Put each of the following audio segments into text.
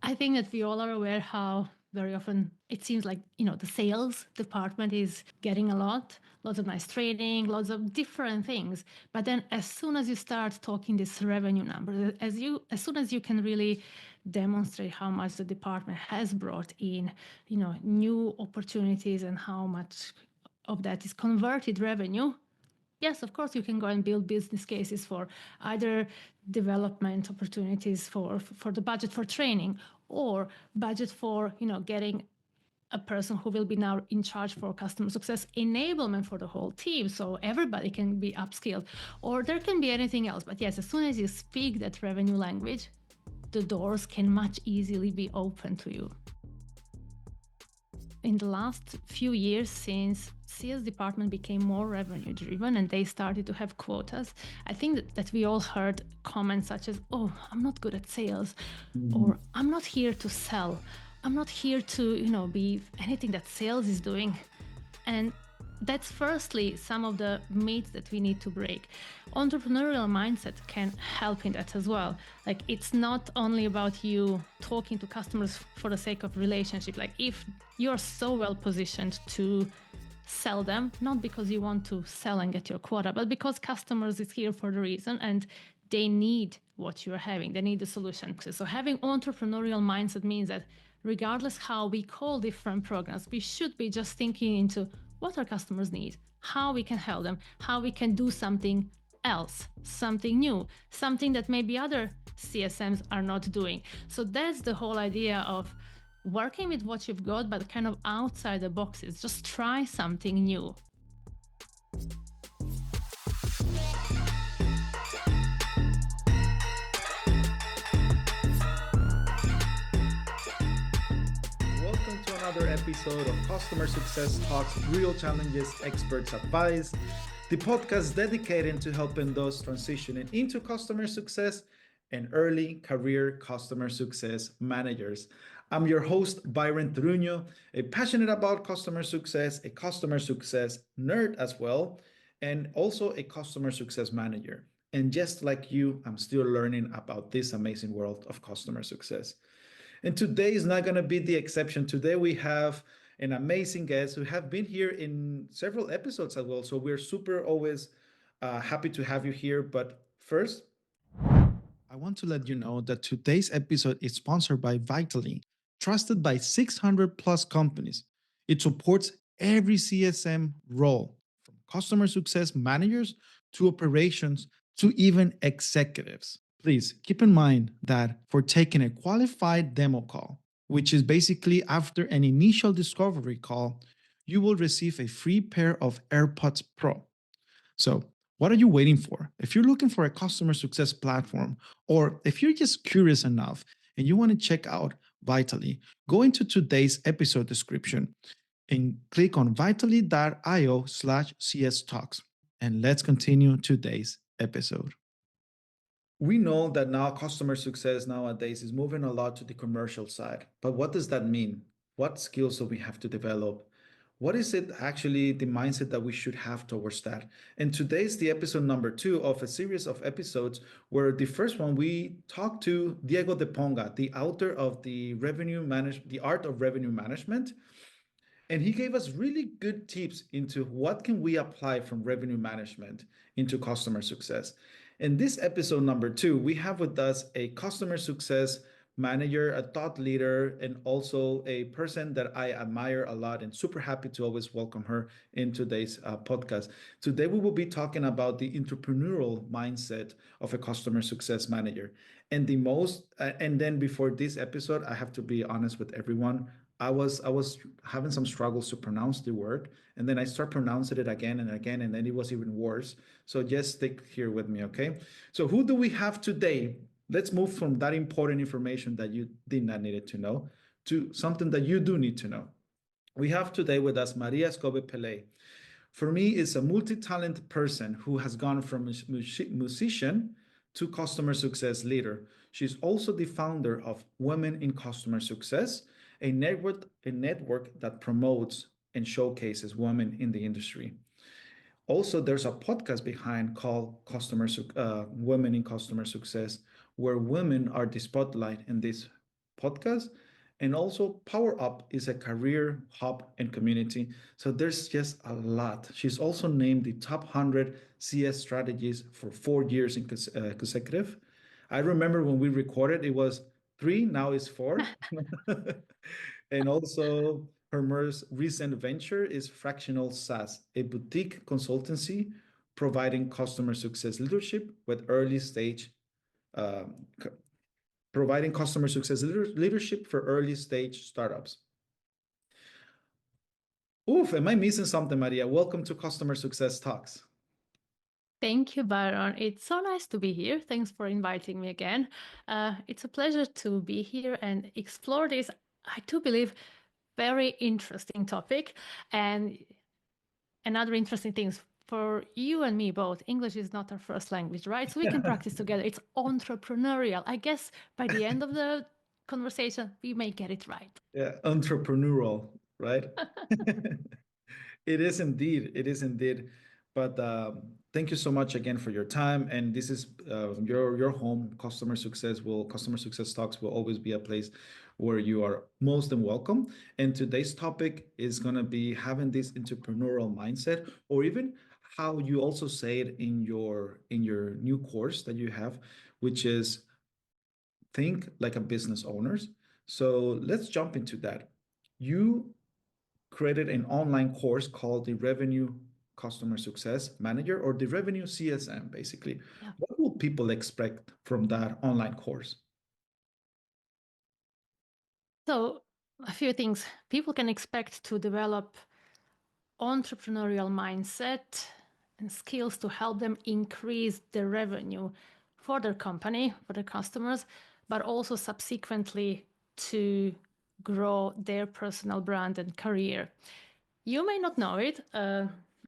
I think that we all are aware how very often it seems like, the sales department is getting lots of nice training, lots of different things. But then as soon as you start talking this revenue number, as soon as you can really demonstrate how much the department has brought in, new opportunities and how much of that is converted revenue, yes, of course, you can go and build business cases for either development opportunities for the budget for training or budget for, getting a person who will be now in charge for customer success enablement for the whole team so everybody can be upskilled, or there can be anything else. But yes, as soon as you speak that revenue language, the doors can much easily be open to you. In the last few years, since sales department became more revenue driven and they started to have quotas, I think that we all heard comments such as, oh, I'm not good at sales, or I'm not here to sell. I'm not here to, be anything that sales is doing. And that's firstly some of the myths that we need to break. Entrepreneurial mindset can help in that as well. Like, it's not only about you talking to customers for the sake of relationship. Like, if you're so well positioned to sell them, not because you want to sell and get your quota, but because customers is here for the reason and they need what you're having. They need the solution. So having entrepreneurial mindset means that regardless how we call different programs, we should be just thinking into what our customers need, how we can help them, how we can do something else, something new, something that maybe other CSMs are not doing. So that's the whole idea of working with what you've got, but kind of outside the boxes. Just try something new. Welcome to another episode of Customer Success Talks, Real Challenges, Experts Advice, the podcast dedicated to helping those transitioning into customer success and early career customer success managers. I'm your host, Byron Truño, a passionate about customer success, a customer success nerd as well, and also a customer success manager. And just like you, I'm still learning about this amazing world of customer success. And today is not going to be the exception. Today we have an amazing guest who have been here in several episodes as well. So we're super always happy to have you here. But first, I want to let you know that today's episode is sponsored by Vitally, trusted by 600 plus companies. It supports every CSM role, from customer success managers to operations to even executives. Please keep in mind that for taking a qualified demo call, which is basically after an initial discovery call, you will receive a free pair of AirPods Pro. So, what are you waiting for? If you're looking for a customer success platform, or if you're just curious enough and you want to check out Vitally, go into today's episode description and click on vitally.io/CS Talks. And let's continue today's episode. We know that now customer success nowadays is moving a lot to the commercial side. But what does that mean? What skills do we have to develop? What is it actually the mindset that we should have towards that? And today's the episode number 2 of a series of episodes where the first one we talked to Diego de Ponga, the author of the Art of Revenue Management. And he gave us really good tips into what can we apply from revenue management into customer success. In this episode number 2, we have with us a customer success manager, a thought leader, and also a person that I admire a lot and super happy to always welcome her in today's podcast. Today, we will be talking about the entrepreneurial mindset of a customer success manager. And then before this episode, I have to be honest with everyone. I was having some struggles to pronounce the word, and then I start pronouncing it again and again, and then it was even worse. So just stick here with me, okay? So who do we have today? Let's move from that important information that you did not need to know to something that you do need to know. We have today with us Marija Skobe-Pilley. For me, it's a multi-talented person who has gone from musician to customer success leader. She's also the founder of Women in Customer Success, a network that promotes and showcases women in the industry. Also, there's a podcast behind called Women in Customer Success, where women are the spotlight in this podcast. And also, Power Up is a career hub and community. So there's just a lot. She's also named the top 100 CS strategies for 4 years in consecutive. I remember when we recorded, it was three, now it's four. And also, her most recent venture is Fractional SaaS, a boutique consultancy providing customer success leadership with early stage, um, providing customer success leadership for early stage startups. Oof, am I missing something, Maria? Welcome to Customer Success Talks. Thank you, Byron. It's so nice to be here. Thanks for inviting me again. It's a pleasure to be here and explore this, I do believe, very interesting topic. And another interesting thing is for you and me both, English is not our first language, right? So we can practice together. It's entrepreneurial. I guess by the end of the conversation, we may get it right. Yeah, entrepreneurial, right? It is indeed. It is indeed. But thank you so much again for your time. And this is your home. Customer success talks will always be a place where you are most than welcome. And today's topic is going to be having this entrepreneurial mindset, or even how you also say it in your new course that you have, which is think like a business owners. So let's jump into that. You created an online course called the Revenue Customer Success Manager, or the Revenue CSM, basically. Yeah. What will people expect from that online course? So, a few things. People can expect to develop entrepreneurial mindset and skills to help them increase their revenue for their company, for their customers, but also subsequently to grow their personal brand and career. You may not know it.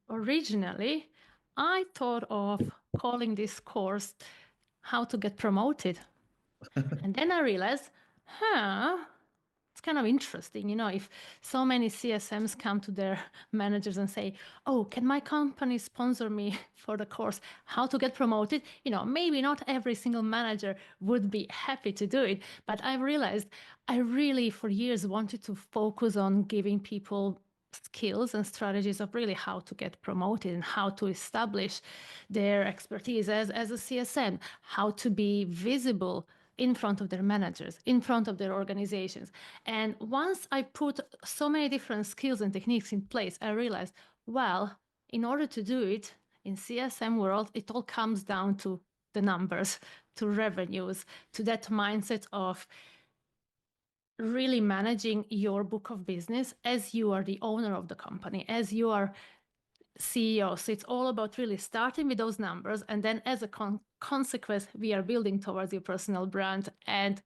Originally, I thought of calling this course How to Get Promoted. And then I realized, it's kind of interesting, if so many CSMs come to their managers and say, oh, can my company sponsor me for the course, How to Get Promoted? Maybe not every single manager would be happy to do it, but I've realized I really, for years, wanted to focus on giving people skills and strategies of really how to get promoted and how to establish their expertise as a CSM, how to be visible in front of their managers, in front of their organizations. And once I put so many different skills and techniques in place, I realized, well, in order to do it in CSM world, it all comes down to the numbers, to revenues, to that mindset of really managing your book of business as you are the owner of the company, as you are CEO. So it's all about really starting with those numbers. And then as a consequence, we are building towards your personal brand and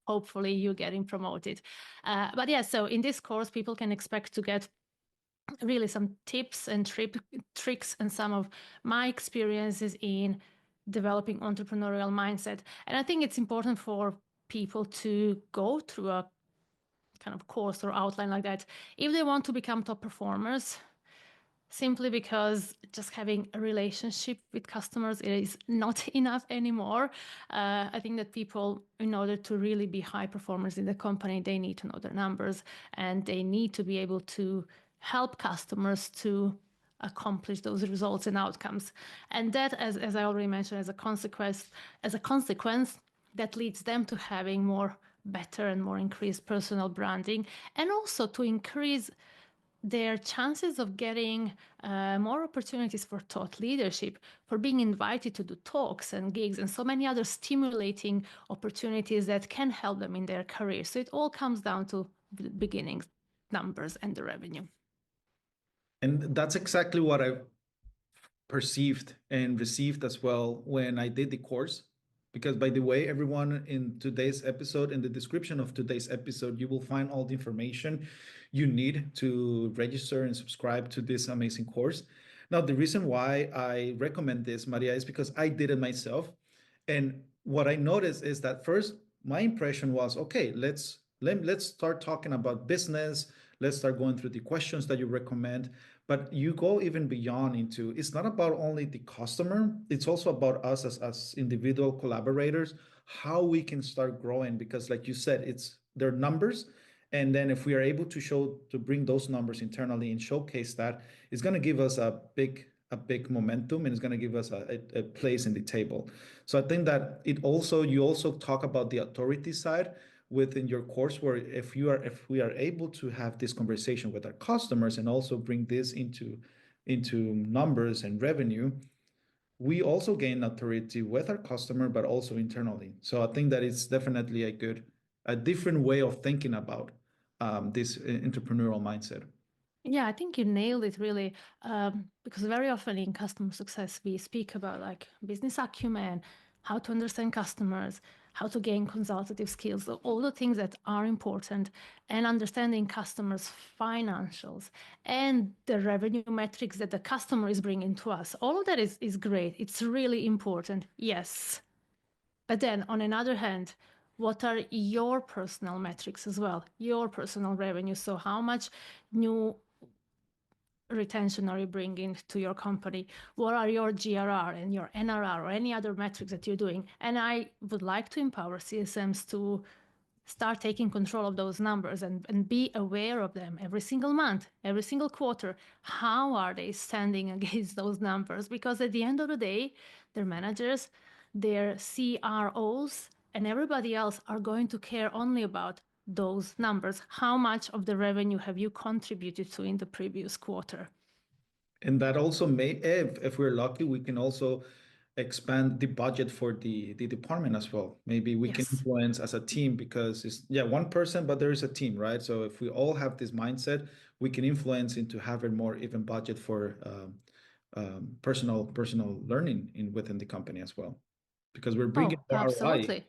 hopefully you getting promoted. But yeah, so in this course, people can expect to get really some tips and tricks and some of my experiences in developing entrepreneurial mindset. And I think it's important for people to go through a kind of course or outline like that if they want to become top performers, simply because just having a relationship with customers is not enough anymore. I think that people, in order to really be high performers in the company, they need to know their numbers and they need to be able to help customers to accomplish those results and outcomes. And that, as I already mentioned, as a consequence, that leads them to having more better and more increased personal branding, and also to increase their chances of getting more opportunities for thought leadership, for being invited to do talks and gigs and so many other stimulating opportunities that can help them in their career. So it all comes down to the beginning numbers and the revenue. And that's exactly what I perceived and received as well when I did the course. Because, by the way, everyone, in today's episode, in the description of today's episode, you will find all the information you need to register and subscribe to this amazing course. Now, the reason why I recommend this, Maria, is because I did it myself. And what I noticed is that first, my impression was, okay, let's start talking about business. Let's start going through the questions that you recommend. But you go even beyond into, it's not about only the customer, it's also about us as individual collaborators, how we can start growing. Because like you said, it's their numbers. And then if we are able to bring those numbers internally and showcase that, it's going to give us a big momentum, and it's going to give us a place in the table. So I think that you also talk about the authority side within your course, where if we are able to have this conversation with our customers and also bring this into numbers and revenue, we also gain authority with our customer, but also internally. So I think that it's definitely a different way of thinking about this entrepreneurial mindset. Yeah, I think you nailed it really, because very often in customer success, we speak about like business acumen, how to understand customers, how to gain consultative skills, all the things that are important, and understanding customers' financials and the revenue metrics that the customer is bringing to us. All of that is great. It's really important. Yes. But then on another hand, what are your personal metrics as well? Your personal revenue. So how much new retention are you bringing to your company? What are your GRR and your NRR or any other metrics that you're doing? And I would like to empower CSMs to start taking control of those numbers and be aware of them every single month, every single quarter. How are they standing against those numbers? Because at the end of the day, their managers, their CROs, and everybody else are going to care only about those numbers. How much of the revenue have you contributed to in the previous quarter? And that also may, if we're lucky, we can also expand the budget for the department as well. Maybe we can Yes. influence as a team, because it's, yeah, one person, but there is a team, right? So if we all have this mindset, we can influence into having more even budget for personal learning within the company as well, because we're bringing Oh, more ROI. absolutely.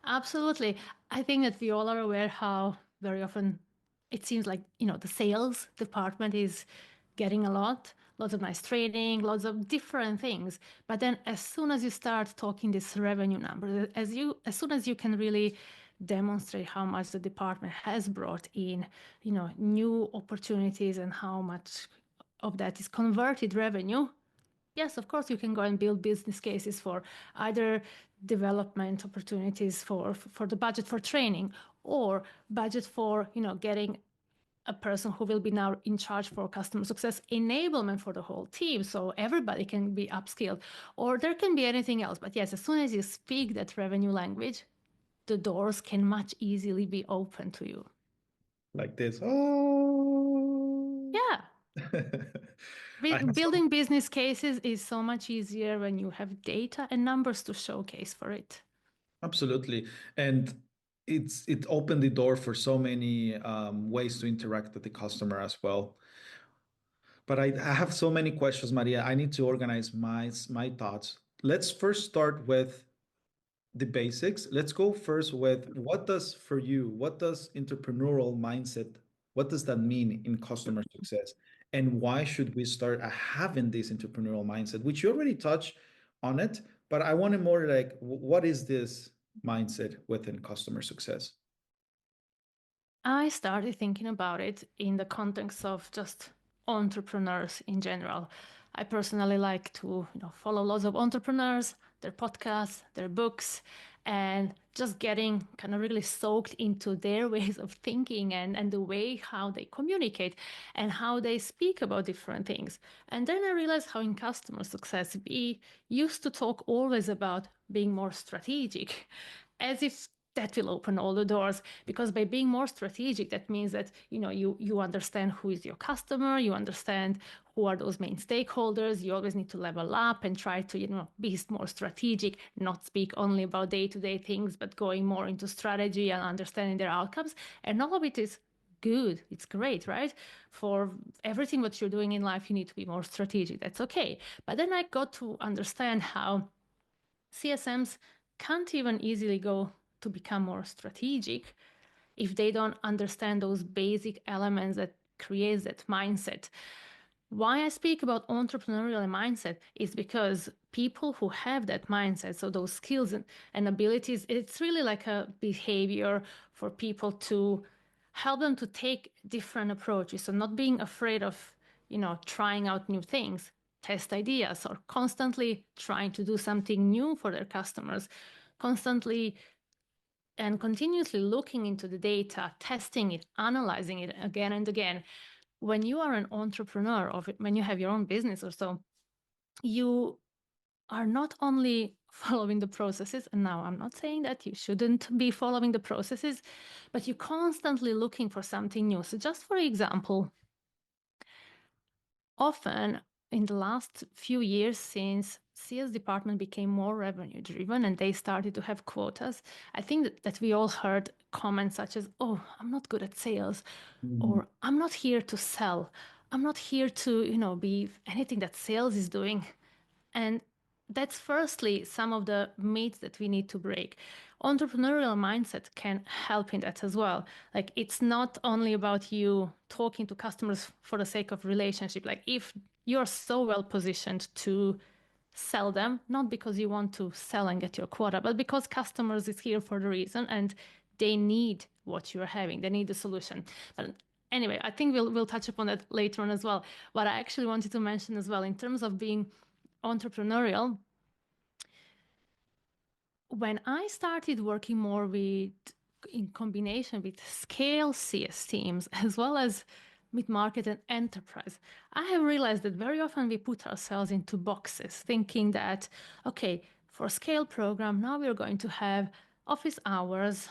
Absolutely. I think that we all are aware how very often it seems like, the sales department is getting lots of nice training, lots of different things. But then as soon as you start talking this revenue number, as soon as you can really demonstrate how much the department has brought in, new opportunities and how much of that is converted revenue, yes, of course, you can go and build business cases for either development opportunities for the budget for training, or budget for getting a person who will be now in charge for customer success enablement for the whole team, so everybody can be upskilled, or there can be anything else. But yes, as soon as you speak that revenue language, the doors can much easily be open to you. Like this. Oh. Yeah. I have some. Building business cases is so much easier when you have data and numbers to showcase for it. Absolutely. And it opened the door for so many ways to interact with the customer as well. But I have so many questions, Maria. I need to organize my thoughts. Let's first start with the basics. Let's go first with what does entrepreneurial mindset, what does that mean in customer success? And why should we start having this entrepreneurial mindset, which you already touched on it, but I want to more like, what is this mindset within customer success? I started thinking about it in the context of just entrepreneurs in general. I personally like to, follow lots of entrepreneurs, their podcasts, their books, and just getting kind of really soaked into their ways of thinking and the way how they communicate and how they speak about different things. And then I realized how in customer success we used to talk always about being more strategic, as if that will open all the doors, because by being more strategic, that means that you understand who is your customer, you understand who are those main stakeholders. You always need to level up and try to be more strategic, not speak only about day-to-day things, but going more into strategy and understanding their outcomes. And all of it is good, it's great, right? For everything what you're doing in life, you need to be more strategic. That's okay. But then I got to understand how CSMs can't even easily go to become more strategic if they don't understand those basic elements that creates that mindset. Why I speak about entrepreneurial mindset is because people who have that mindset, so those skills and abilities, it's really like a behavior for people to help them to take different approaches. So not being afraid of, trying out new things, test ideas, or constantly trying to do something new for their customers, constantly and continuously looking into the data, testing it, analyzing it again and again. When you are an entrepreneur or when you have your own business or so, you are not only following the processes, and now I'm not saying that you shouldn't be following the processes, but you're constantly looking for something new. So just for example, often in the last few years, since sales department became more revenue driven and they started to have quotas, I think that we all heard comments such as, oh, I'm not good at sales, or I'm not here to sell. I'm not here to, be anything that sales is doing. And that's firstly some of the myths that we need to break. Entrepreneurial mindset can help in that as well. Like, it's not only about you talking to customers for the sake of relationship. Like, if you're so well positioned to sell them, not because you want to sell and get your quota, but because customers is here for the reason and they need what you're having. They need the solution. But anyway, I think we'll touch upon that later on as well. What I actually wanted to mention as well in terms of being entrepreneurial, when I started working more in combination with scale CS teams as well as mid-market and enterprise, I have realized that very often we put ourselves into boxes thinking that, okay, for a scale program, now we're going to have office hours,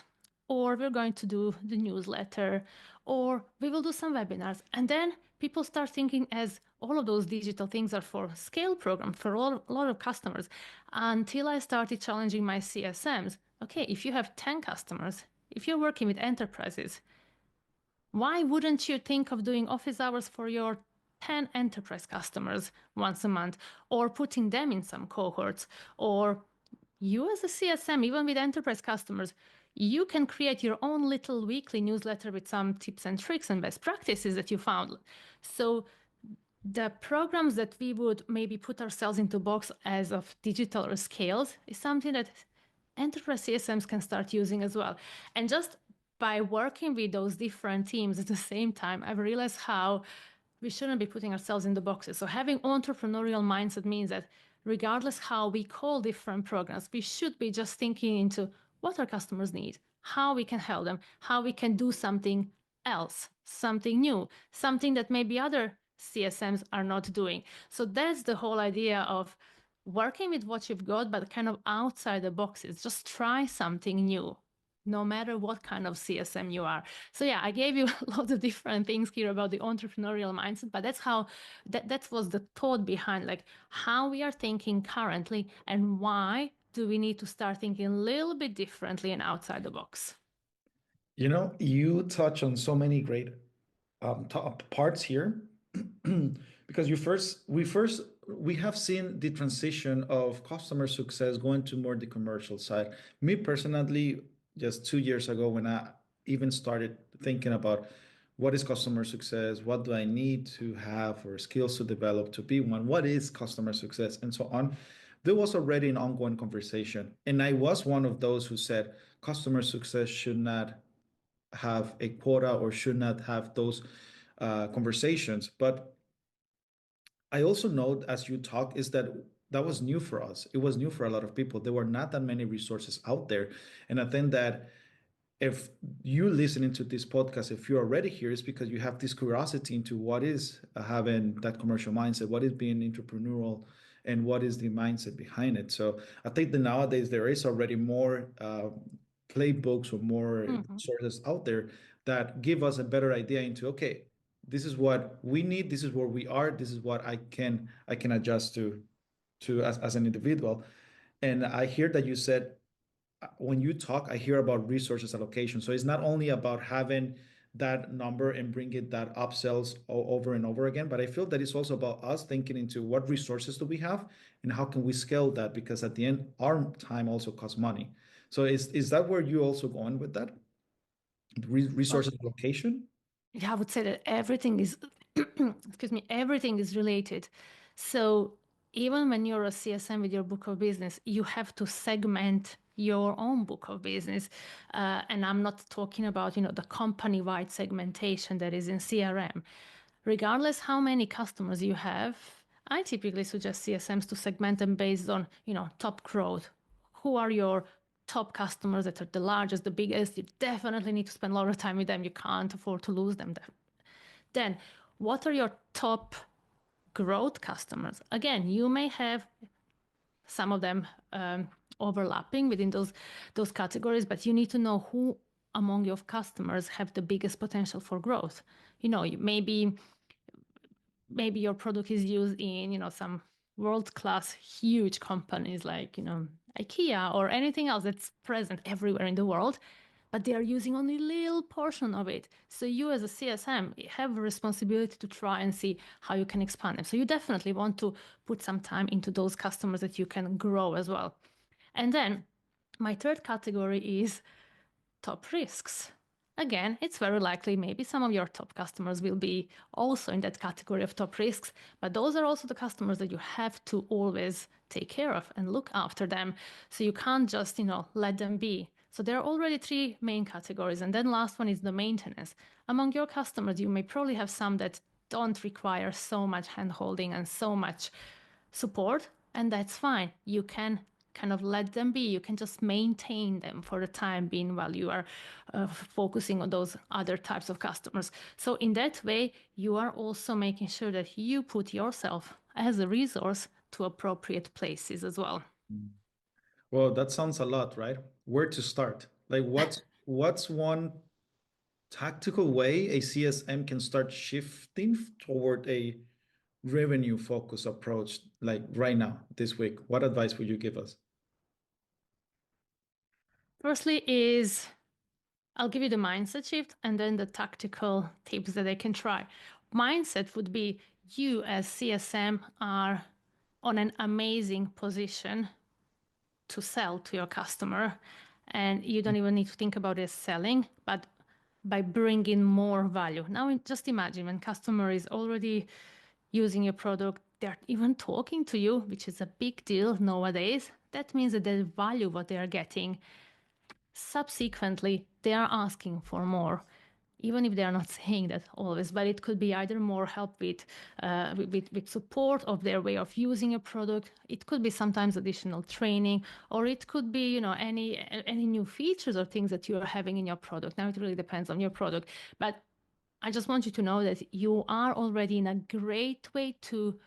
or we're going to do the newsletter, or we will do some webinars. And then people start thinking as all of those digital things are for scale program for a lot of customers, until I started challenging my CSMs. Okay, if you have 10 customers, if you're working with enterprises, why wouldn't you think of doing office hours for your 10 enterprise customers once a month, or putting them in some cohorts? Or you as a CSM, even with enterprise customers, you can create your own little weekly newsletter with some tips and tricks and best practices that you found. So the programs that we would maybe put ourselves into box as of digital or scales is something that enterprise CSMs can start using as well. And just by working with those different teams at the same time, I've realized how we shouldn't be putting ourselves in the boxes. So having entrepreneurial mindset means that regardless how we call different programs, we should be just thinking into what our customers need, how we can help them, how we can do something else, something new, something that maybe other CSMs are not doing. So that's the whole idea of working with what you've got, but kind of outside the boxes. Just try something new, no matter what kind of CSM you are. So yeah, I gave you lots of different things here about the entrepreneurial mindset, but that was the thought behind like how we are thinking currently and why do we need to start thinking a little bit differently and outside the box. You touch on so many great parts here because we have seen the transition of customer success going to more the commercial side. Me personally, just 2 years ago, when I even started thinking about what is customer success, what do I need to have or skills to develop to be one, what is customer success, and so on, there was already an ongoing conversation. And I was one of those who said customer success should not have a quota or should not have those conversations. But I also know, as you talk, is that that was new for us. It was new for a lot of people. There were not that many resources out there. And I think that if you listening to this podcast, if you're already here, it's because you have this curiosity into what is having that commercial mindset, what is being entrepreneurial, and what is the mindset behind it. So I think that nowadays there is already more playbooks or more sources out there that give us a better idea into, okay, this is what we need, this is where we are, this is what I can adjust to as an individual. And I hear that you said, when you talk, I hear about resources allocation. So it's not only about having that number and bring it that upsells over and over again, but I feel that it's also about us thinking into what resources do we have and how can we scale that, because at the end our time also costs money. So is that where you also going with that Well, resources allocation? yeah, I would say that everything is, excuse me, everything is related. So even when you're a CSM with your book of business, you have to segment your own book of business. And I'm not talking about, the company-wide segmentation that is in CRM. Regardless how many customers you have, I typically suggest CSMs to segment them based on, top growth. Who are your top customers that are the largest, the biggest. You definitely need to spend a lot of time with them. You can't afford to lose them. Then, what are your top growth customers? Again, you may have some of them overlapping within those categories, but you need to know who among your customers have the biggest potential for growth. Maybe your product is used in some world-class huge companies like IKEA or anything else that's present everywhere in the world, but they are using only a little portion of it. So you as a CSM have a responsibility to try and see how you can expand them. So you definitely want to put some time into those customers that you can grow as well. And then my third category is top risks. Again, it's very likely maybe some of your top customers will be also in that category of top risks, but those are also the customers that you have to always take care of and look after them. So you can't just, let them be. So there are already three main categories. And then last one is the maintenance. Among your customers, you may probably have some that don't require so much hand-holding and so much support, and that's fine. You can kind of let them be. You can just maintain them for the time being while you are focusing on those other types of customers. So in that way, you are also making sure that you put yourself as a resource to appropriate places as well. Well, that sounds a lot, right? Where to start? Like what's one tactical way a CSM can start shifting toward a revenue focused approach, like right now, this week? What advice would you give us? Firstly is I'll give you the mindset shift and then the tactical tips that they can try. Mindset would be you as CSM are on an amazing position to sell to your customer, and you don't even need to think about it as selling, but by bringing more value. Now, just imagine when customer is already using your product, they're even talking to you, which is a big deal nowadays. That means that they value what they are getting. Subsequently, they are asking for more, even if they are not saying that always, but it could be either more help with support of their way of using a product. It could be sometimes additional training, or it could be any new features or things that you are having in your product. Now it really depends on your product, but I just want you to know that you are already in a great way to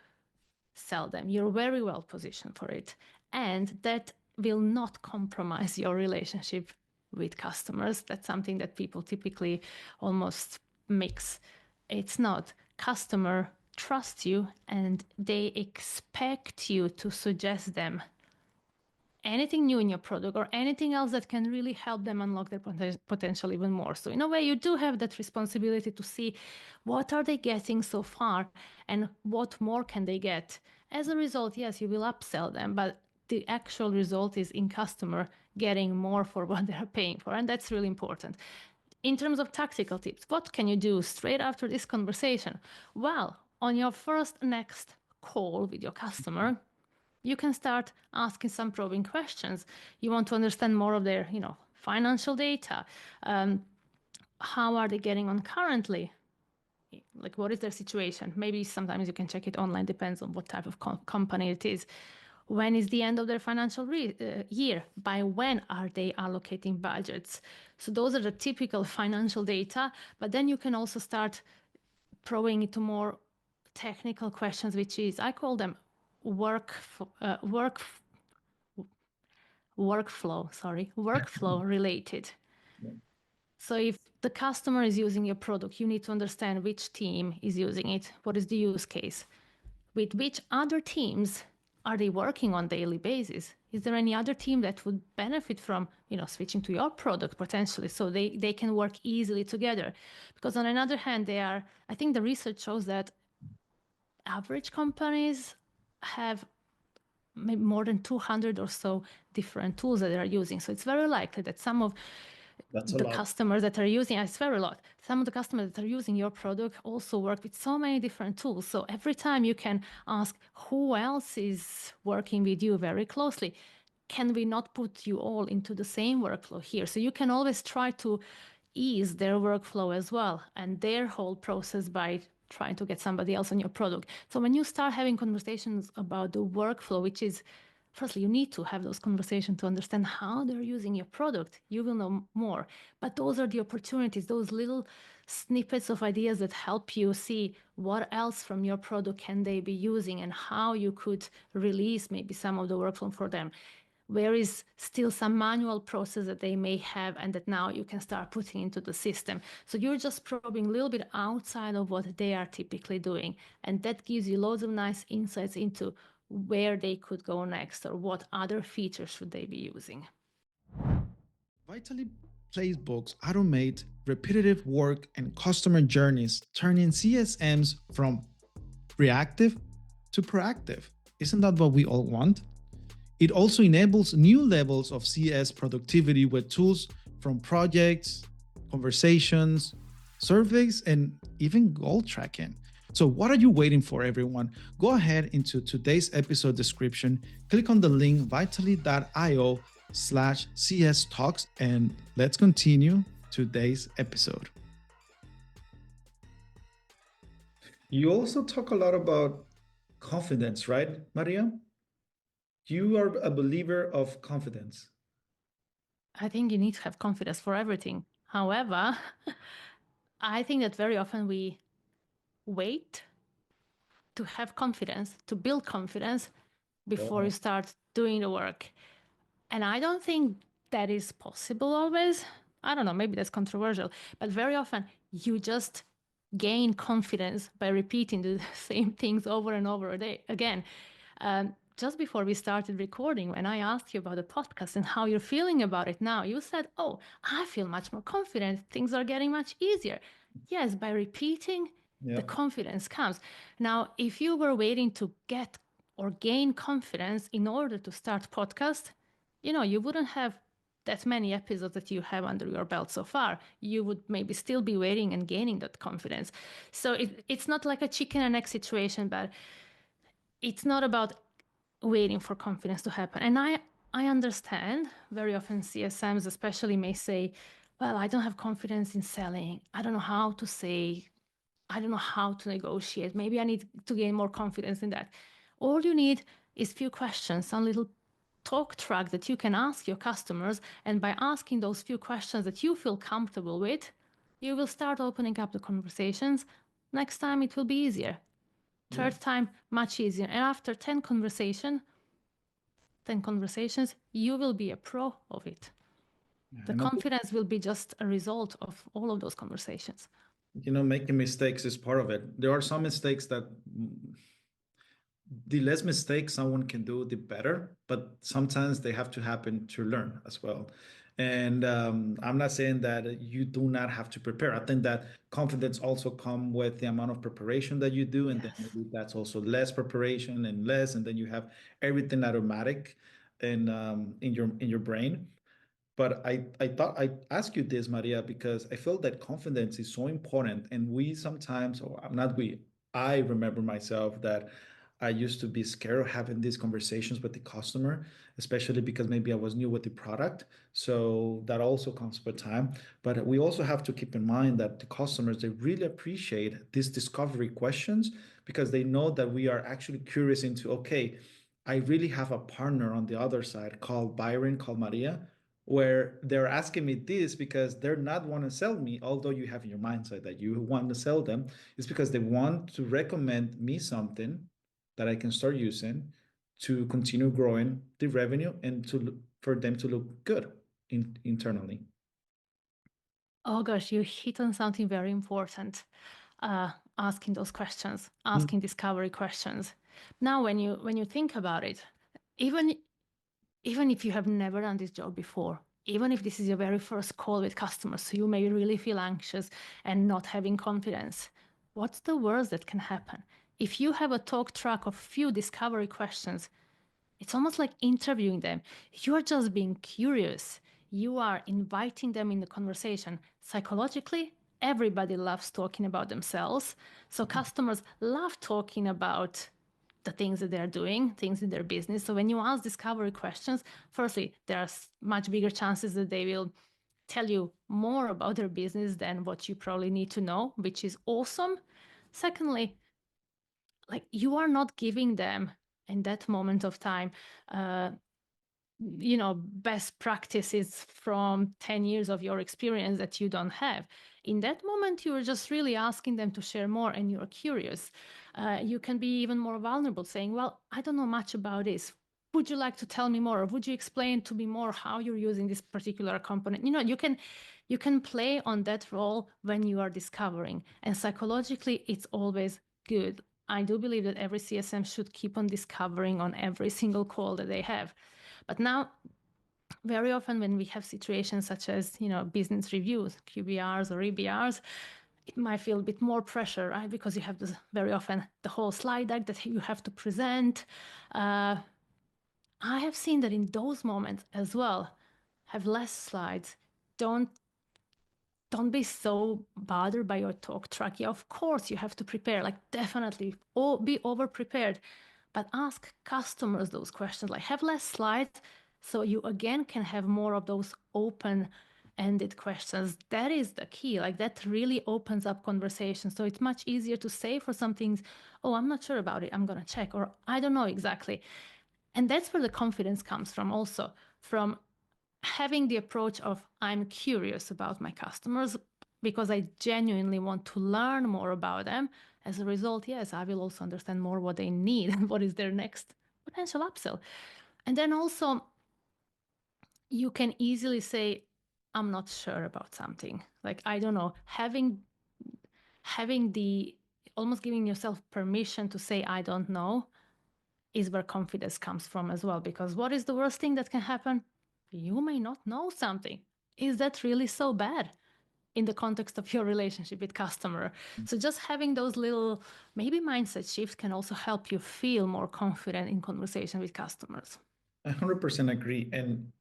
sell them. You're very well positioned for it, and that will not compromise your relationship with customers. That's something that people typically almost mix. It's not. Customer trusts you and they expect you to suggest them anything new in your product or anything else that can really help them unlock their potential even more. So in a way, you do have that responsibility to see what are they getting so far and what more can they get. As a result, yes, you will upsell them, but the actual result is in customer getting more for what they're paying for. And that's really important. In terms of tactical tips, what can you do straight after this conversation? Well, on your next call with your customer, you can start asking some probing questions. You want to understand more of their, financial data. How are they getting on currently? Like, what is their situation? Maybe sometimes you can check it online, depends on what type of company it is. When is the end of their financial year? By when are they allocating budgets? So those are the typical financial data, but then you can also start probing into more technical questions, which is, I call them workflow related. Yeah. So if the customer is using your product, you need to understand which team is using it. What is the use case? With which other teams are they working on daily basis? Is there any other team that would benefit from, switching to your product potentially, so they can work easily together? Because on another hand, I think the research shows that average companies have maybe more than 200 or so different tools that they are using. So it's very likely that some of the customers that are using, it's very lot. Some of the customers that are using your product also work with so many different tools. So every time you can ask who else is working with you very closely. Can we not put you all into the same workflow here? So you can always try to ease their workflow as well and their whole process by trying to get somebody else on your product. So when you start having conversations about the workflow, which is firstly, you need to have those conversations to understand how they're using your product. You will know more. But those are the opportunities, those little snippets of ideas that help you see what else from your product can they be using and how you could release maybe some of the workflow for them. Where is still some manual process that they may have and that now you can start putting into the system. So you're just probing a little bit outside of what they are typically doing. And that gives you loads of nice insights into where they could go next or what other features should they be using. Vitally playbooks automate repetitive work and customer journeys, turning CSMs from reactive to proactive. Isn't that what we all want? It also enables new levels of CS productivity with tools from projects, conversations, surveys, and even goal tracking. So, what are you waiting for, everyone? Go ahead into today's episode description, click on the link vitally.io/CS Talks, and let's continue today's episode. You also talk a lot about confidence, right, Maria? You are a believer of confidence. I think you need to have confidence for everything. However, I think that very often we wait to have confidence, to build confidence before you start doing the work. And I don't think that is possible always. I don't know, maybe that's controversial, but very often you just gain confidence by repeating the same things over and over again. Just before we started recording, when I asked you about the podcast and how you're feeling about it now, you said, "Oh, I feel much more confident. Things are getting much easier." Yes, by repeating, the confidence comes. Now, if you were waiting to get or gain confidence in order to start podcast, you wouldn't have that many episodes that you have under your belt so far. You would maybe still be waiting and gaining that confidence. So it's not like a chicken and egg situation, but it's not about waiting for confidence to happen. And I understand very often CSMs especially may say, well, I don't have confidence in selling. I don't know how to say, I don't know how to negotiate. Maybe I need to gain more confidence in that. All you need is few questions, some little talk track that you can ask your customers. And by asking those few questions that you feel comfortable with, you will start opening up the conversations. Next time it will be easier. Third time, much easier. And after 10 conversations, you will be a pro of it. The confidence will be just a result of all of those conversations. Making mistakes is part of it. There are some mistakes that the less mistakes someone can do, the better. But sometimes they have to happen to learn as well. And I'm not saying that you do not have to prepare. I think that confidence also come with the amount of preparation that you do, and then maybe that's also less preparation and less, and then you have everything automatic in your brain. But I thought I'd ask you this, Maria, because I feel that confidence is so important. And we sometimes, or not we, I remember myself that I used to be scared of having these conversations with the customer, especially because maybe I was new with the product. So that also comes with time. But we also have to keep in mind that the customers, they really appreciate these discovery questions because they know that we are actually curious into, okay, I really have a partner on the other side called Byron, called Maria, where they're asking me this because they're not want to sell me, although you have in your mindset that you want to sell them, it's because they want to recommend me something that I can start using to continue growing the revenue and for them to look good internally. Oh gosh, you hit on something very important. Asking those questions, asking discovery questions. Now, when you think about it, even if you have never done this job before, even if this is your very first call with customers, so you may really feel anxious and not having confidence, what's the worst that can happen? If you have a talk track of few discovery questions, it's almost like interviewing them. You are just being curious. You are inviting them in the conversation. Psychologically, everybody loves talking about themselves. So customers love talking about the things that they're doing, things in their business. So when you ask discovery questions, firstly, there are much bigger chances that they will tell you more about their business than what you probably need to know, which is awesome. Secondly, like you are not giving them in that moment of time, best practices from 10 years of your experience that you don't have. In that moment, you're just really asking them to share more and you're curious. You can be even more vulnerable, saying, well, I don't know much about this. Would you like to tell me more? Or would you explain to me more how you're using this particular component? You can play on that role when you are discovering. And psychologically, it's always good. I do believe that every CSM should keep on discovering on every single call that they have. But now, very often when we have situations such as, business reviews, QBRs or EBRs, it might feel a bit more pressure, right? Because you have this very often the whole slide deck that you have to present. I have seen that in those moments as well, have less slides. Don't be so bothered by your talk track. Yeah, of course you have to prepare, like definitely be over prepared, but ask customers those questions, like have less slides so you again can have more of those open-ended questions. That is the key. Like that really opens up conversation. So it's much easier to say for some things, oh, I'm not sure about it, I'm going to check, or I don't know exactly. And that's where the confidence comes from, also from having the approach of I'm curious about my customers because I genuinely want to learn more about them. As a result, yes, I will also understand more what they need and what is their next potential upsell. And then also, you can easily say, I'm not sure about something. Like, I don't know, having the almost giving yourself permission to say, I don't know, is where confidence comes from as well. Because what is the worst thing that can happen? You may not know something. Is that really so bad in the context of your relationship with customer? So just having those little maybe mindset shifts can also help you feel more confident in conversation with customers. I 100% agree. And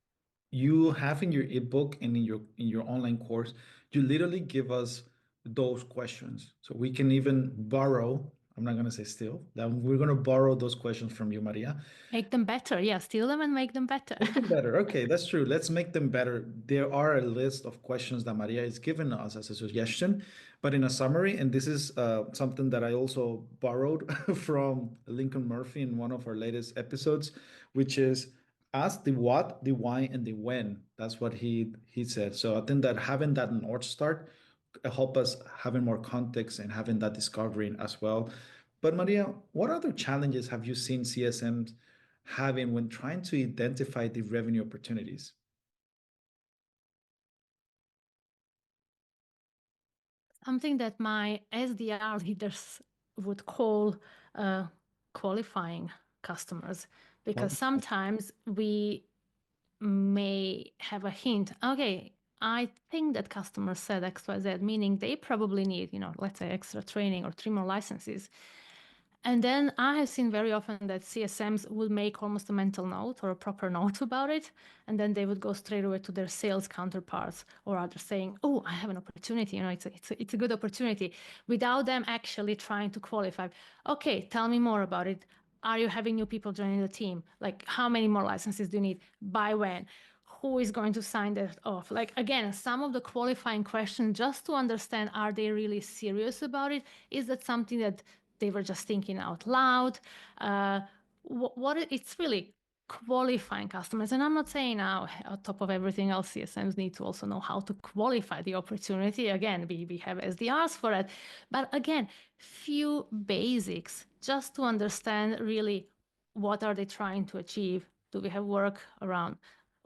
you have in your ebook and in your online course, you literally give us those questions. So we can even borrow, I'm not going to say steal, that we're going to borrow those questions from you, Maria. Make them better. Yeah, steal them and make them better. Make them better. Okay, that's true. Let's make them better. There are a list of questions that Maria is given us as a suggestion, but in a summary, and this is something that I also borrowed from Lincoln Murphy in one of our latest episodes, which is ask the what, the why, and the when. That's what he said. So I think that having that North Star help us having more context and having that discovering as well. But Maria, what other challenges have you seen CSMs having when trying to identify the revenue opportunities? Something that my SDR leaders would call qualifying customers, because sometimes we may have a hint. Okay, I think that customer said XYZ, meaning they probably need, let's say extra training or 3 more licenses. And then I have seen very often that CSMs would make almost a mental note or a proper note about it, and then they would go straight away to their sales counterparts or others saying, "Oh, I have an opportunity. It's a good opportunity," without them actually trying to qualify. Okay, tell me more about it. Are you having new people joining the team? Like, how many more licenses do you need? By when? Who is going to sign that off? Like, again, some of the qualifying questions just to understand, are they really serious about it? Is that something that they were just thinking out loud? It's really qualifying customers. And I'm not saying now, on top of everything else, CSMs need to also know how to qualify the opportunity. Again, we have SDRs for it. But again, few basics just to understand really what are they trying to achieve. Do we have work around,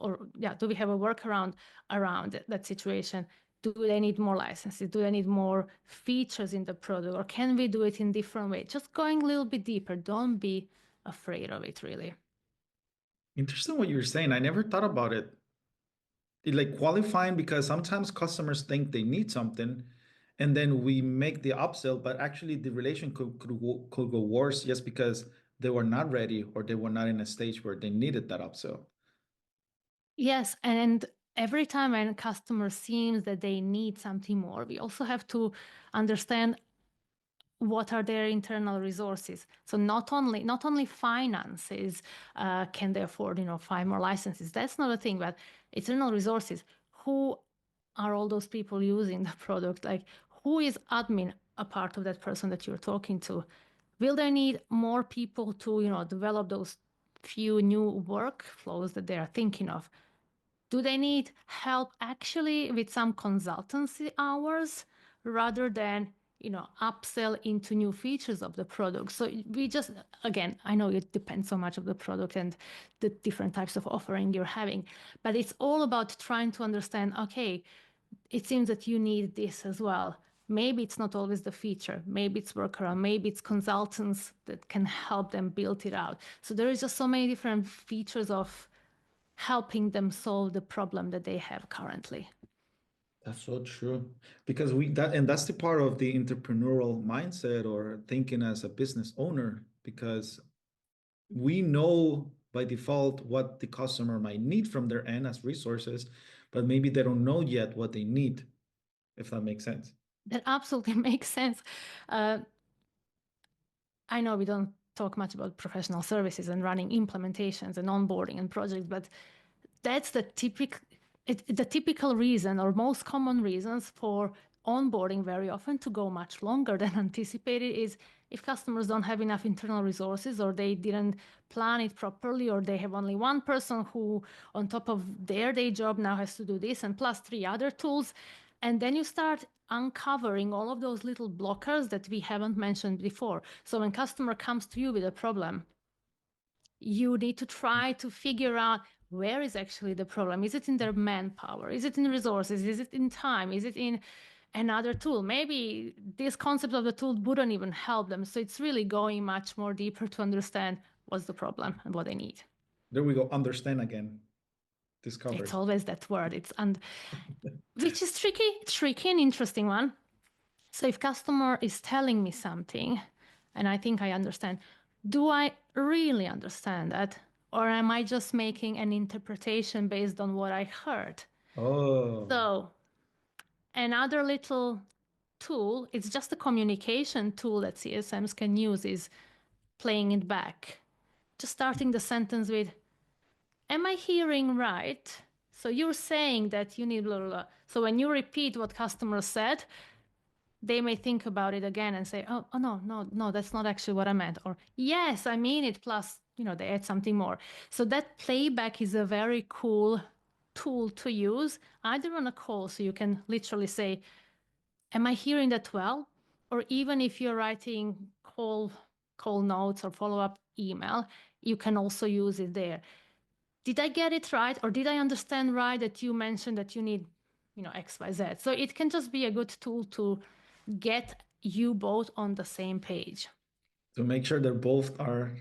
do we have a workaround around that situation? Do they need more licenses? Do they need more features in the product? Or can we do it in different way? Just going a little bit deeper. Don't be afraid of it, really. Interesting what you're saying. I never thought about it. Like qualifying, because sometimes customers think they need something and then we make the upsell, but actually the relation could go worse just because they were not ready or they were not in a stage where they needed that upsell. Yes, and every time when a customer seems that they need something more, we also have to understand what are their internal resources. So not only finances, can they afford 5 more licenses. That's not a thing, but internal resources. Who are all those people using the product? Like, who is admin a part of that person that you're talking to? Will they need more people to, develop those few new workflows that they are thinking of? Do they need help actually with some consultancy hours rather than, upsell into new features of the product? So we just, again, I know it depends so much of the product and the different types of offering you're having, but it's all about trying to understand, okay, it seems that you need this as well. Maybe it's not always the feature. Maybe it's workaround. Maybe it's consultants that can help them build it out. So there is just so many different features of helping them solve the problem that they have currently. That's so true. Because that's the part of the entrepreneurial mindset or thinking as a business owner, because we know by default what the customer might need from their end as resources, but maybe they don't know yet what they need, if that makes sense. That absolutely makes sense. Uh, I know we don't talk much about professional services and running implementations and onboarding and projects, but that's the typical reason or most common reasons for onboarding very often to go much longer than anticipated is if customers don't have enough internal resources or they didn't plan it properly or they have only one person who on top of their day job now has to do this and plus three other tools. And then you start uncovering all of those little blockers that we haven't mentioned before. So when customer comes to you with a problem, you need to try to figure out where is actually the problem. Is it in their manpower? Is it in resources? Is it in time? Is it in another tool? Maybe this concept of the tool wouldn't even help them. So it's really going much more deeper to understand what's the problem and what they need. There we go. Understand again. Discover. It's always that word. Which is tricky and interesting one. So if customer is telling me something and I think I understand, do I really understand that? Or am I just making an interpretation based on what I heard? Oh, So another little tool, it's just a communication tool that CSMs can use is playing it back. Just starting the sentence with, am I hearing right? So you're saying that you need blah, blah, blah. So when you repeat what customer said, they may think about it again and say, oh no, that's not actually what I meant. Or yes, I mean it. Plus, they add something more. So that playback is a very cool tool to use either on a call. So you can literally say, am I hearing that well? Or even if you're writing call notes or follow-up email, you can also use it there. Did I get it right? Or did I understand right that you mentioned that you need, X, Y, Z? So it can just be a good tool to get you both on the same page. to make sure they're both are.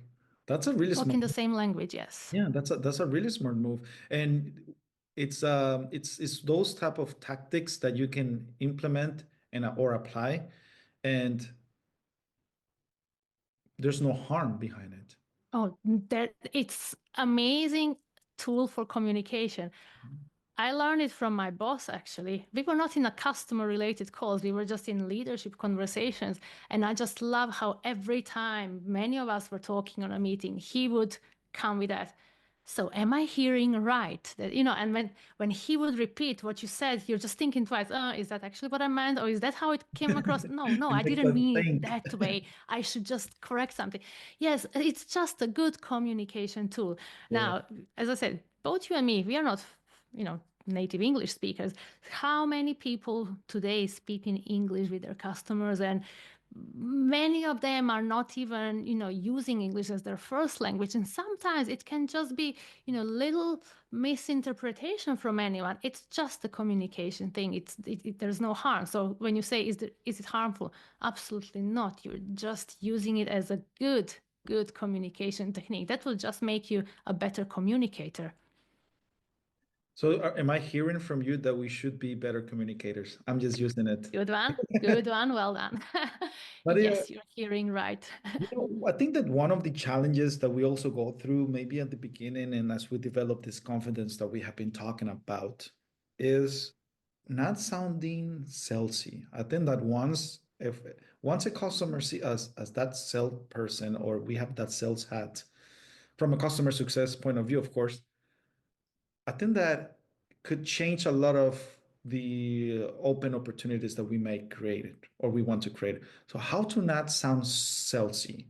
That's a really smart. Talking the same language, yes. Yeah, that's a really smart move, and it's those type of tactics that you can implement and or apply, and there's no harm behind it. Oh, it's amazing tool for communication. I learned it from my boss, actually. We were not in a customer related calls. We were just in leadership conversations. And I just love how every time many of us were talking on a meeting, he would come with that. So am I hearing right? That, and when he would repeat what you said, you're just thinking twice, is that actually what I meant? Or is that how it came across? No, It I makes didn't us mean it think. that way. I should just correct something. Yes, it's just a good communication tool. Yeah. Now, as I said, both you and me, we are not, native English speakers. How many people today speak in English with their customers, and many of them are not even, using English as their first language. And sometimes it can just be, little misinterpretation from anyone. It's just a communication thing. There's no harm. So when you say, is it harmful? Absolutely not. You're just using it as a good communication technique. That will just make you a better communicator. So am I hearing from you that we should be better communicators? I'm just using it. Good one. Good one. Well done. But yeah, Yes, you're hearing right. I think that one of the challenges that we also go through, maybe at the beginning, and as we develop this confidence that we have been talking about, is not sounding salesy. I think that once a customer see us as that salesperson, or we have that sales hat from a customer success point of view, of course, I think that could change a lot of the open opportunities that we may create or we want to create. So how to not sound salesy?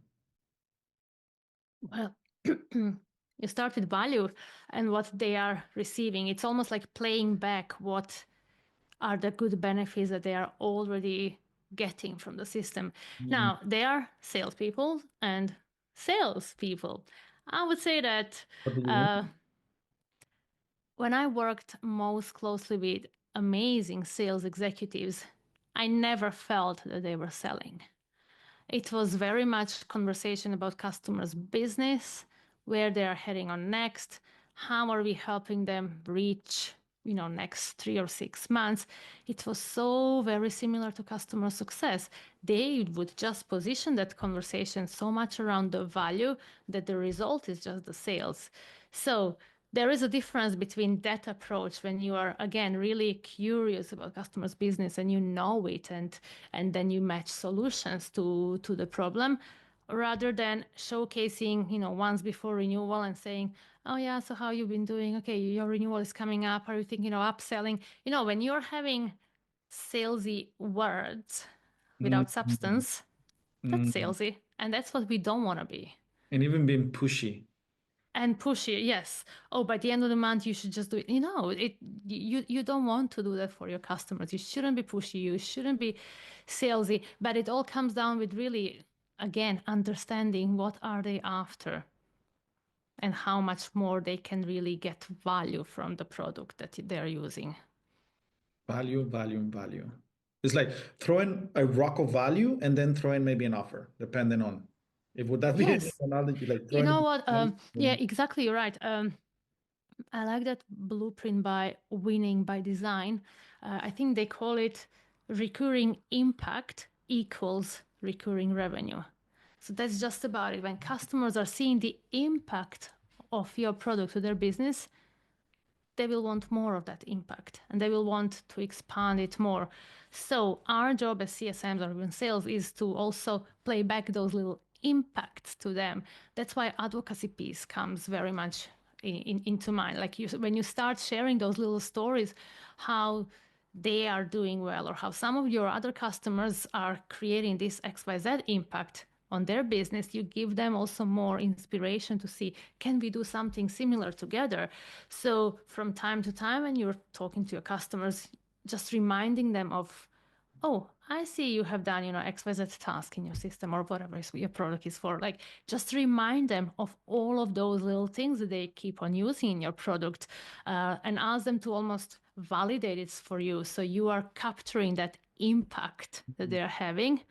Well, you start with value and what they are receiving. It's almost like playing back what are the good benefits that they are already getting from the system. Now, they are salespeople and salespeople. I would say that What do you mean? when I worked most closely with amazing sales executives, I never felt that they were selling. It was very much conversation about customers' business, where they are heading on next, how are we helping them reach, next 3 or 6 months. It was so very similar to customer success. They would just position that conversation so much around the value that the result is just the sales. So there is a difference between that approach when you are again really curious about customers' business and you know it and then you match solutions to the problem, rather than showcasing once before renewal and saying, oh yeah, so how you've been doing, okay, your renewal is coming up, are you thinking of upselling? When you're having salesy words without Mm, substance, that's mm. salesy, and that's what we don't want to be. And even being pushy. And pushy, yes. Oh, by the end of the month, you should just do it. You don't want to do that for your customers. You shouldn't be pushy. You shouldn't be salesy. But it all comes down with really, again, understanding what are they after and how much more they can really get value from the product that they're using. Value, value, and value. It's like throwing a rock of value and then throwing maybe an offer, depending on if would that be an Yes. analogy, like You throwing know it. what? Yeah, exactly. You're right. I like that blueprint by winning by design. I think they call it recurring impact equals recurring revenue. So that's just about it. When customers are seeing the impact of your product to their business, they will want more of that impact and they will want to expand it more. So our job as CSMs or even sales is to also play back those little impacts to them. That's why advocacy piece comes very much into mind. Like when you start sharing those little stories, how they are doing well or how some of your other customers are creating this XYZ impact on their business, you give them also more inspiration to see, can we do something similar together? So from time to time, when you're talking to your customers, just reminding them of, oh, I see you have done, XYZ task in your system or whatever your product is for. Like, just remind them of all of those little things that they keep on using in your product, and ask them to almost validate it for you. So you are capturing that impact that they're having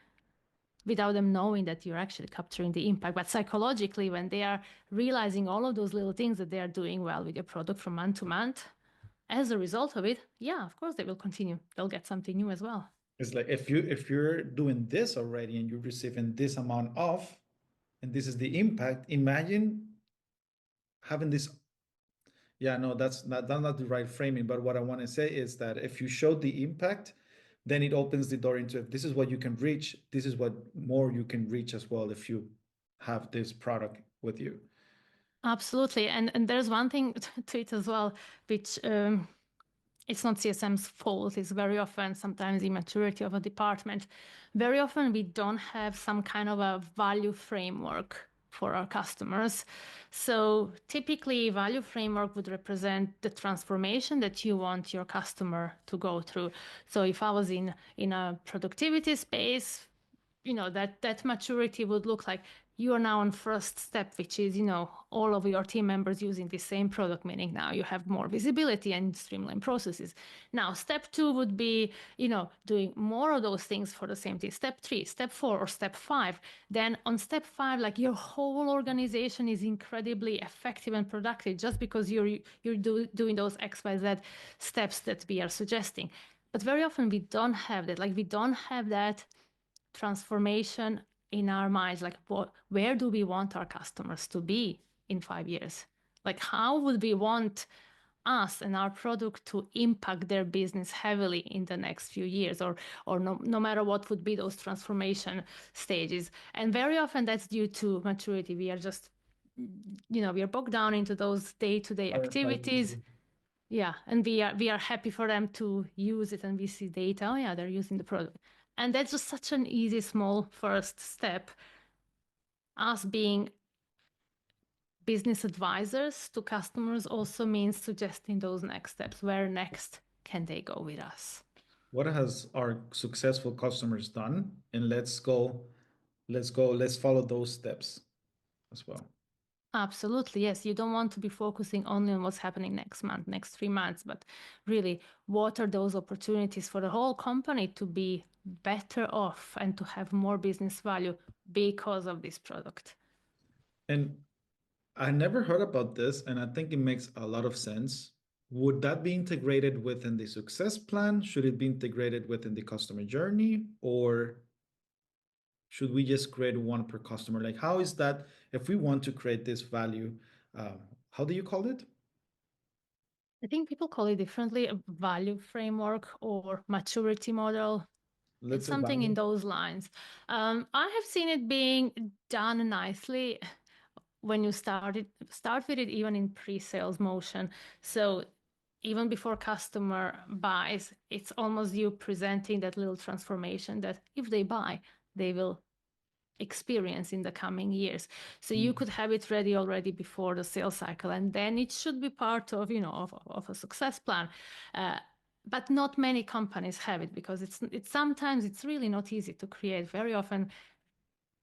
without them knowing that you're actually capturing the impact. But psychologically, when they are realizing all of those little things that they are doing well with your product from month to month, as a result of it, yeah, of course they will continue. They'll get something new as well. It's like if you're doing this already and you're receiving this amount off, and this is the impact, imagine having this. Yeah, no, that's not the right framing. But what I want to say is that if you show the impact, then it opens the door into if this is what you can reach, this is what more you can reach as well if you have this product with you. Absolutely. And there's one thing to it as well, which it's not CSM's fault. It's very often sometimes immaturity of a department. Very often we don't have some kind of a value framework for our customers. So typically value framework would represent the transformation that you want your customer to go through. So if I was in a productivity space, that maturity would look like you are now on first step, which is all of your team members using the same product, meaning now you have more visibility and streamline processes. Now step 2 would be doing more of those things for the same team. Step 3, step 4, or step 5. Then on step 5, like your whole organization is incredibly effective and productive just because you're doing those XYZ steps that we are suggesting. But very often we don't have that. Like we don't have that transformation in our minds. Like where do we want our customers to be in 5 years? Like how would we want us and our product to impact their business heavily in the next few years, or no matter what would be those transformation stages? And very often that's due to maturity. We are just we are bogged down into those day-to-day activities. Yeah, and we are happy for them to use it, and we see data. Oh yeah, they're using the product, and that's just such an easy, small first step. Us being business advisors to customers also means suggesting those next steps. Where next can they go with us? What has our successful customers done? And let's follow those steps as well. Absolutely, yes. You don't want to be focusing only on what's happening next month, next 3 months, but really, what are those opportunities for the whole company to be better off and to have more business value because of this product? And I never heard about this, and I think it makes a lot of sense. Would that be integrated within the success plan? Should it be integrated within the customer journey? Or should we just create one per customer? Like, how is that if we want to create this value? How do you call it? I think people call it differently, a value framework or maturity model. Let's It's say something in value. those lines. I have seen it being done nicely when you start with it even in pre-sales motion. So even before customer buys, it's almost you presenting that little transformation that if they buy, they will experience in the coming years. So you could have it ready already before the sales cycle, and then it should be part of, of a success plan. But not many companies have it because it's sometimes it's really not easy to create. Very often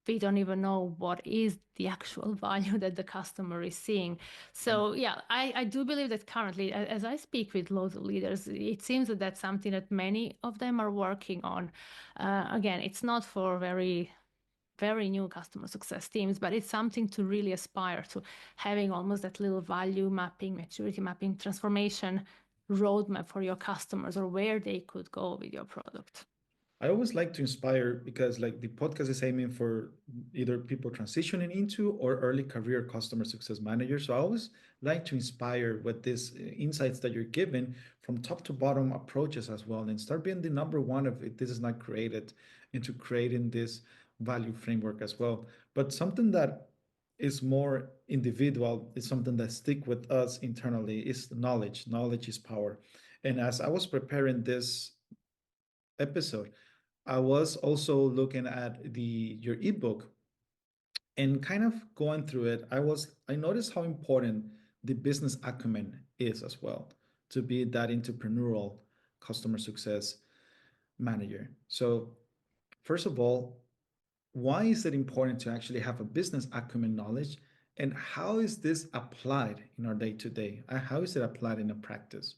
we don't even know what is the actual value that the customer is seeing. So yeah, I do believe that currently, as I speak with loads of leaders, it seems that that's something that many of them are working on. Again, it's not for very new customer success teams, but it's something to really aspire to, having almost that little value mapping, maturity mapping, transformation roadmap for your customers or where they could go with your product. I always like to inspire because like the podcast is aiming for either people transitioning into or early career customer success managers. So I always like to inspire with these insights that you're giving from top to bottom approaches as well and start being the number one if this is not created into creating this value framework as well. But something that is more individual is something that stick with us internally is knowledge. Knowledge is power. And as I was preparing this episode, I was also looking at the your ebook and kind of going through it. I noticed how important the business acumen is as well to be that entrepreneurial customer success manager. So, first of all, why is it important to actually have a business acumen knowledge and how is this applied in our day to day? How is it applied in a practice?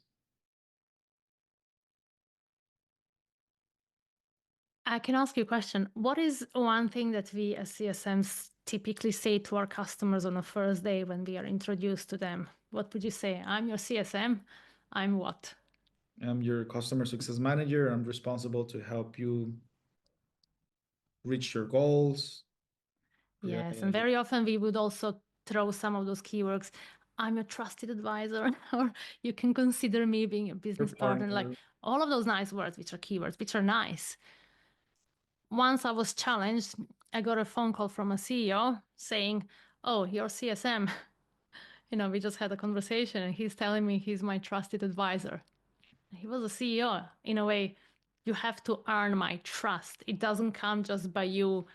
I can ask you a question. What is one thing that we as CSMs typically say to our customers on a first day when we are introduced to them? What would you say? I'm your CSM. I'm what? I'm your customer success manager. I'm responsible to help you reach your goals. Yes, and very often we would also throw some of those keywords. I'm your trusted advisor, or you can consider me being a Your business partner. Like partner. all of those nice words, which are keywords, which are nice. Once I was challenged, I got a phone call from a CEO saying, "Oh, you're CSM." We just had a conversation, and he's telling me he's my trusted advisor. He was a CEO. In a way, you have to earn my trust. It doesn't come just by you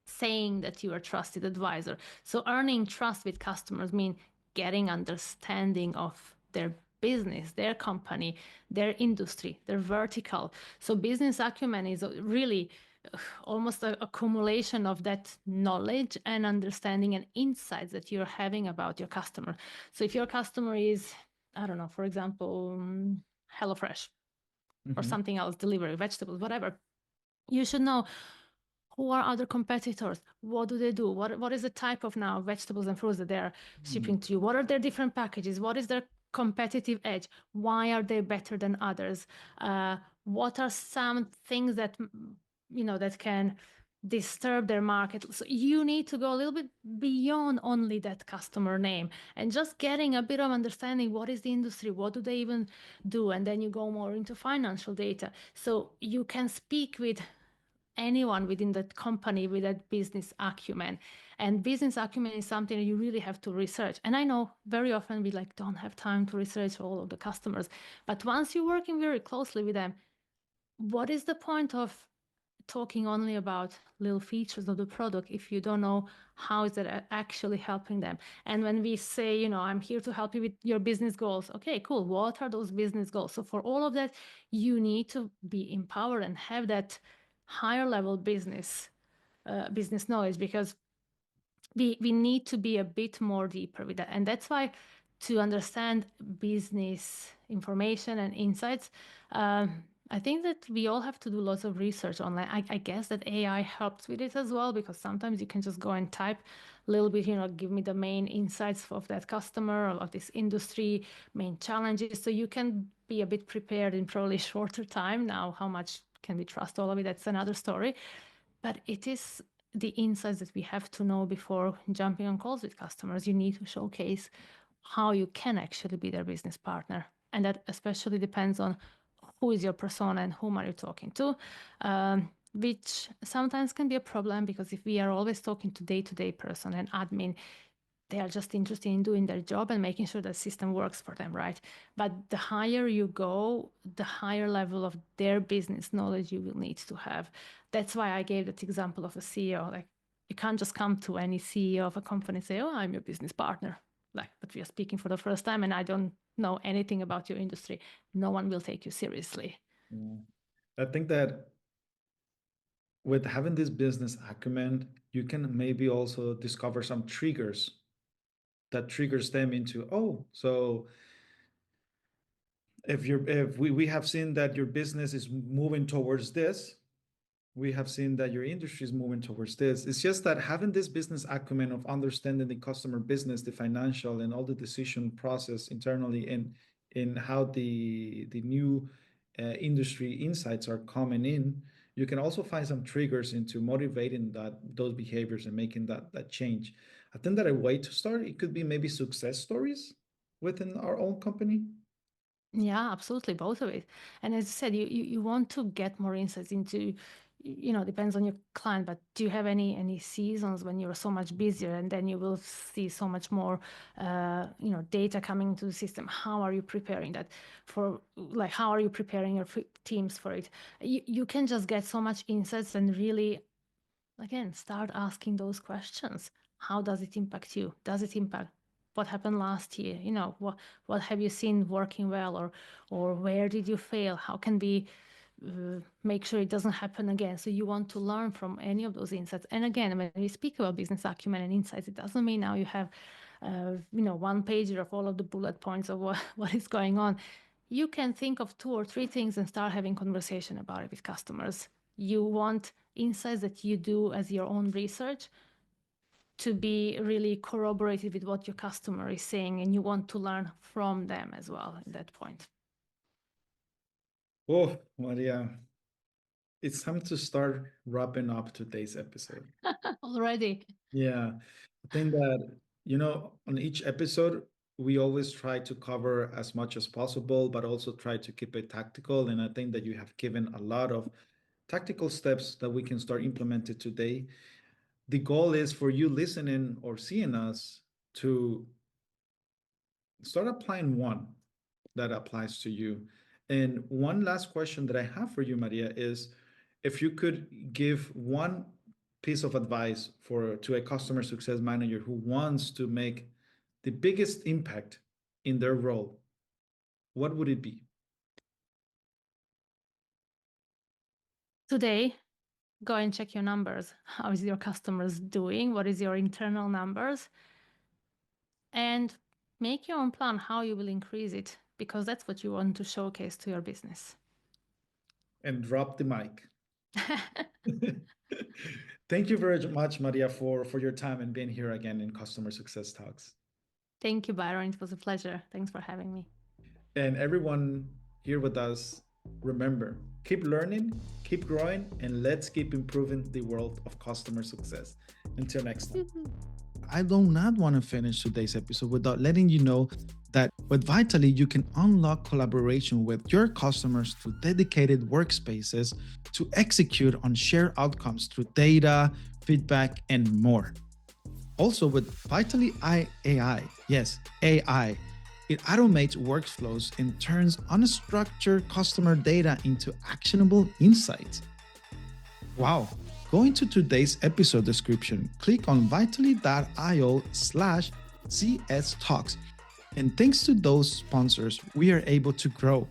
saying that you are a trusted advisor. So earning trust with customers mean getting understanding of their business, their company, their industry, their vertical. So business acumen is really almost an accumulation of that knowledge and understanding and insights that you're having about your customer. So if your customer is, I don't know, for example, HelloFresh or Mhm. something else, delivery, vegetables, whatever, you should know who are other competitors, what do they do, what is the type of now vegetables and fruits that they're Mm. shipping to you, what are their different packages, what is their competitive edge, why are they better than others, what are some things that that can disturb their market. So you need to go a little bit beyond only that customer name and just getting a bit of understanding what is the industry, what do they even do, and then you go more into financial data so you can speak with anyone within that company with that business acumen. And business acumen is something you really have to research. And I know very often we like don't have time to research all of the customers, but once you're working very closely with them, what is the point of talking only about little features of the product if you don't know how is it actually helping them? And when we say, I'm here to help you with your business goals, okay, cool, what are those business goals? So for all of that, you need to be empowered and have that higher level business knowledge, because we need to be a bit more deeper with that. And that's why, to understand business information and insights, I think that we all have to do lots of research online. I guess that AI helps with it as well, because sometimes you can just go and type a little bit, give me the main insights of that customer or of this industry, main challenges. So you can be a bit prepared in probably shorter time. Now, how much can we trust all of it? That's another story. But it is the insights that we have to know before jumping on calls with customers. You need to showcase how you can actually be their business partner. And that especially depends on who is your persona and whom are you talking to, which sometimes can be a problem, because if we are always talking to day-to-day person and admin, they are just interested in doing their job and making sure the system works for them, right? But the higher you go, the higher level of their business knowledge you will need to have. That's why I gave that example of a CEO. Like, you can't just come to any CEO of a company and say, oh, I'm your business partner. Like, but we are speaking for the first time and I don't know anything about your industry. No one will take you seriously. Yeah. I think that with having this business acumen, you can maybe also discover some triggers that triggers them into, oh, so if we have seen that your business is moving towards this, we have seen that your industry is moving towards this. It's just that having this business acumen of understanding the customer business, the financial, and all the decision process internally, and in how the new industry insights are coming in, you can also find some triggers into motivating those behaviors and making that change. I think that a way to start, it could be maybe success stories within our own company. Yeah, absolutely, both of it. And as I said, you want to get more insights into, depends on your client, but do you have any seasons when you're so much busier, and then you will see so much more, data coming into the system? How are you preparing that for, like, how are you preparing your teams for it? You can just get so much insights and really, again, start asking those questions. How does it impact you? Does it impact what happened last year? What have you seen working well, or where did you fail? How can we make sure it doesn't happen again? So you want to learn from any of those insights. And again, when we speak about business acumen and insights, it doesn't mean now you have one pager of all of the bullet points of what is going on. You can think of 2 or 3 things and start having conversation about it with customers. You want insights that you do as your own research to be really corroborated with what your customer is saying, and you want to learn from them as well at that point. Oh, Maria, it's time to start wrapping up today's episode. Already. Yeah, I think that, on each episode, we always try to cover as much as possible, but also try to keep it tactical. And I think that you have given a lot of tactical steps that we can start implementing today. The goal is for you listening or seeing us to start applying one that applies to you. And one last question that I have for you, Maria, is if you could give one piece of advice to a customer success manager who wants to make the biggest impact in their role, what would it be? Today, go and check your numbers. How is your customers doing? What is your internal numbers? And make your own plan how you will increase it, because that's what you want to showcase to your business. And drop the mic. Thank you very much, Maria, for your time and being here again in Customer Success Talks. Thank you, Byron. It was a pleasure. Thanks for having me. And everyone here with us, remember, keep learning, keep growing, and let's keep improving the world of customer success. Until next time. I do not want to finish today's episode without letting you know that with Vitally, you can unlock collaboration with your customers through dedicated workspaces to execute on shared outcomes through data, feedback, and more. Also, with Vitally AI, yes, AI, it automates workflows and turns unstructured customer data into actionable insights. Wow. Go into today's episode description, click on vitally.io/CS Talks. And thanks to those sponsors, we are able to grow.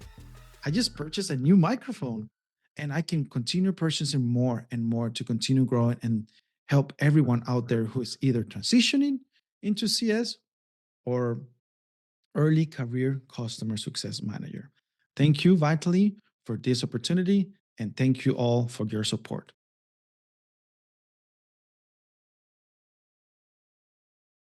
I just purchased a new microphone and I can continue purchasing more and more to continue growing and help everyone out there who is either transitioning into CS or early career customer success manager. Thank you, Vitally, for this opportunity. And thank you all for your support.